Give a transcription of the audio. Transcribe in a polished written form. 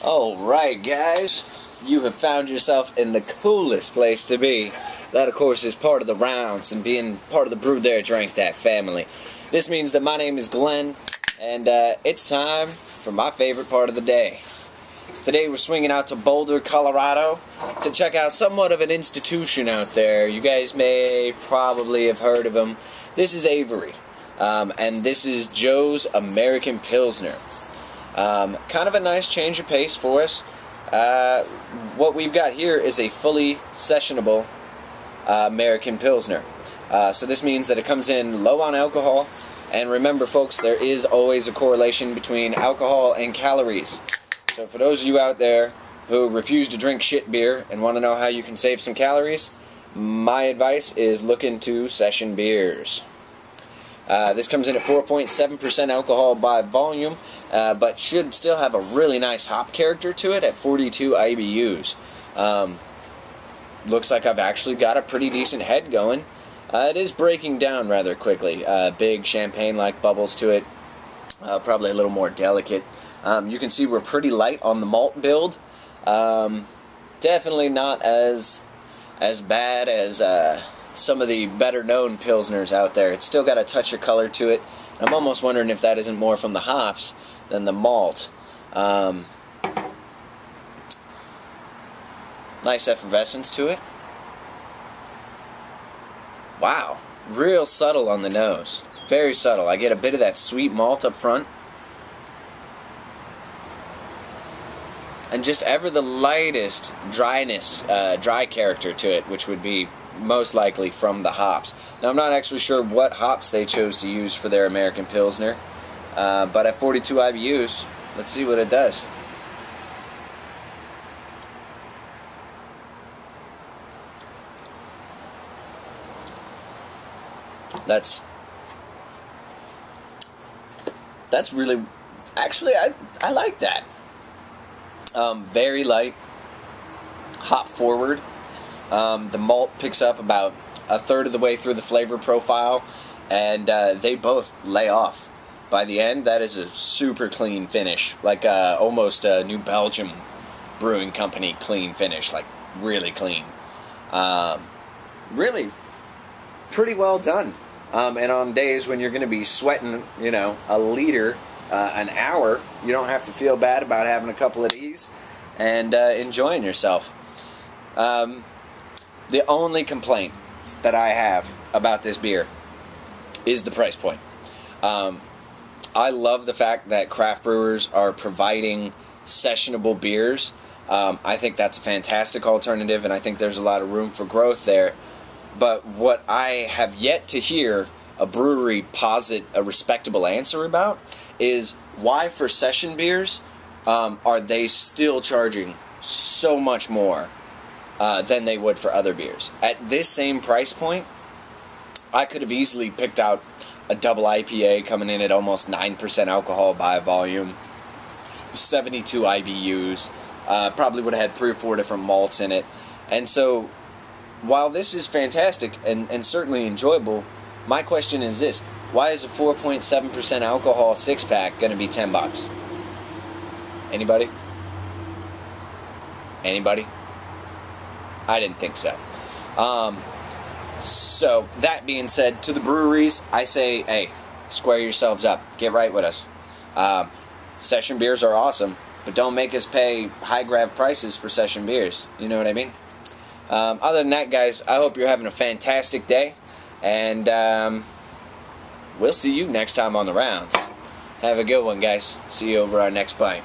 Alright guys, you have found yourself in the coolest place to be. That of course is part of the rounds and being part of the Brew There Drank That family. This means that my name is Glenn and it's time for my favorite part of the day. Today we're swinging out to Boulder, Colorado to check out somewhat of an institution out there. You guys may probably have heard of him. This is Avery and this is Joe's American Pilsner. Kind of a nice change of pace for us. What we've got here is a fully sessionable American Pilsner. So this means that it comes in low on alcohol, and remember folks, there is always a correlation between alcohol and calories. So for those of you out there who refuse to drink shit beer and want to know how you can save some calories, my advice is look into session beers. This comes in at 4.7% alcohol by volume, but should still have a really nice hop character to it at 42 IBUs. Looks like I've actually got a pretty decent head going. It is breaking down rather quickly. Big champagne-like bubbles to it, probably a little more delicate. You can see we're pretty light on the malt build. Definitely not as bad as some of the better-known Pilsners out there. It's still got a touch of color to it. I'm almost wondering if that isn't more from the hops than the malt. Nice effervescence to it. Wow, real subtle on the nose. Very subtle. I get a bit of that sweet malt up front. And just ever the lightest dryness, dry character to it, which would be most likely from the hops. Now I'm not actually sure what hops they chose to use for their American Pilsner, but at 42 IBUs, let's see what it does. That's really, actually I like that. Very light, hop forward. The malt picks up about a third of the way through the flavor profile, and they both lay off. By the end, that is a super clean finish, like almost a New Belgium brewing company clean finish, like really clean. Really pretty well done. And on days when you're going to be sweating, you know, a liter an hour, you don't have to feel bad about having a couple of these and enjoying yourself. The only complaint that I have about this beer is the price point. I love the fact that craft brewers are providing sessionable beers. I think that's a fantastic alternative, and I think there's a lot of room for growth there. But what I have yet to hear a brewery posit a respectable answer about is why for session beers are they still charging so much more than they would for other beers. At this same price point, I could have easily picked out a double IPA coming in at almost 9% alcohol by volume, 72 IBUs, probably would have had 3 or 4 different malts in it. And so, while this is fantastic and certainly enjoyable, my question is this: why is a 4.7% alcohol 6-pack going to be $10? Anybody? Anybody? I didn't think so. So, that being said, to the breweries, I say, hey, square yourselves up. Get right with us. Session beers are awesome, but don't make us pay high-grav prices for session beers. You know what I mean? Other than that, guys, I hope you're having a fantastic day, and we'll see you next time on the rounds. Have a good one, guys. See you over our next bite.